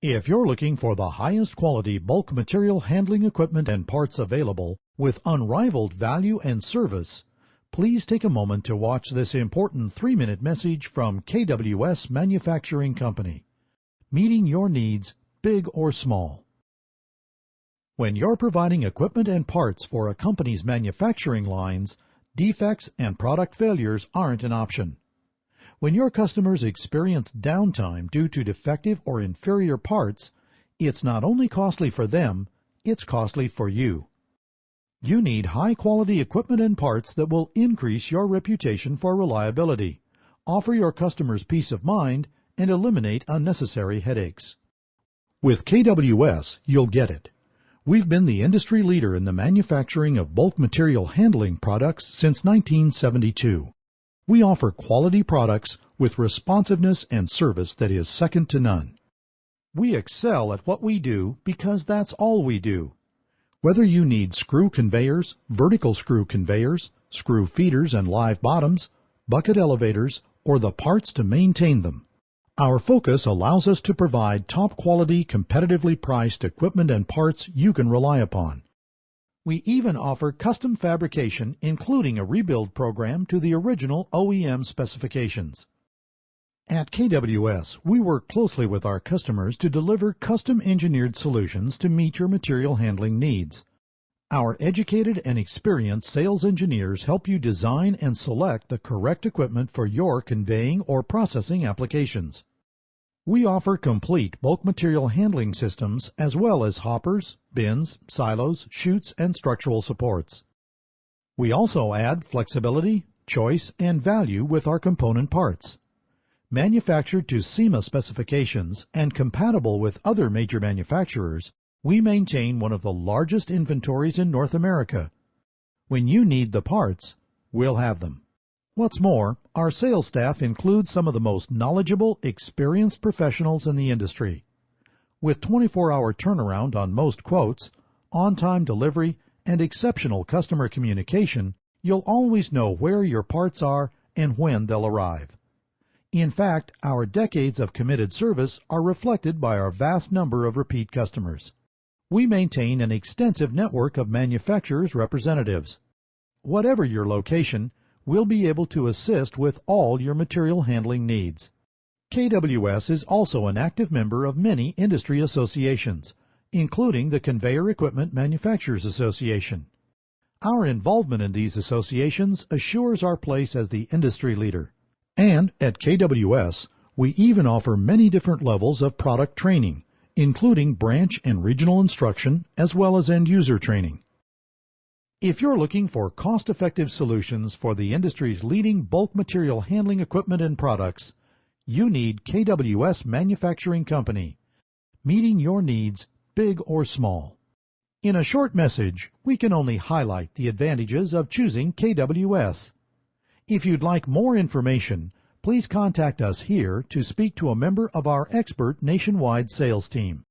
If you're looking for the highest quality bulk material handling equipment and parts available with unrivaled value and service, please take a moment to watch this important 3-minute message from KWS Manufacturing Company, meeting your needs, big or small. When you're providing equipment and parts for a company's manufacturing lines, defects and product failures aren't an option. When your customers experience downtime due to defective or inferior parts, it's not only costly for them, it's costly for you. You need high-quality equipment and parts that will increase your reputation for reliability, offer your customers peace of mind, and eliminate unnecessary headaches. With KWS, you'll get it. We've been the industry leader in the manufacturing of bulk material handling products since 1972. We offer quality products with responsiveness and service that is second to none. We excel at what we do because that's all we do. Whether you need screw conveyors, vertical screw conveyors, screw feeders and live bottoms, bucket elevators, or the parts to maintain them, our focus allows us to provide top-quality, competitively priced equipment and parts you can rely upon. We even offer custom fabrication, including a rebuild program to the original OEM specifications. At KWS, we work closely with our customers to deliver custom-engineered solutions to meet your material handling needs. Our educated and experienced sales engineers help you design and select the correct equipment for your conveying or processing applications. We offer complete bulk material handling systems as well as hoppers, bins, silos, chutes, and structural supports. We also add flexibility, choice, and value with our component parts. Manufactured to SEMA specifications and compatible with other major manufacturers, we maintain one of the largest inventories in North America. When you need the parts, we'll have them. What's more, our sales staff includes some of the most knowledgeable, experienced professionals in the industry. With 24-hour turnaround on most quotes, on-time delivery, and exceptional customer communication, you'll always know where your parts are and when they'll arrive. In fact, our decades of committed service are reflected by our vast number of repeat customers. We maintain an extensive network of manufacturers' representatives. Whatever your location, we'll be able to assist with all your material handling needs. KWS is also an active member of many industry associations, including the Conveyor Equipment Manufacturers Association. Our involvement in these associations assures our place as the industry leader. And at KWS, we even offer many different levels of product training, including branch and regional instruction as well as end-user training. If you're looking for cost-effective solutions for the industry's leading bulk material handling equipment and products, you need KWS Manufacturing Company, meeting your needs, big or small. In a short message, we can only highlight the advantages of choosing KWS. If you'd like more information, please contact us here to speak to a member of our expert nationwide sales team.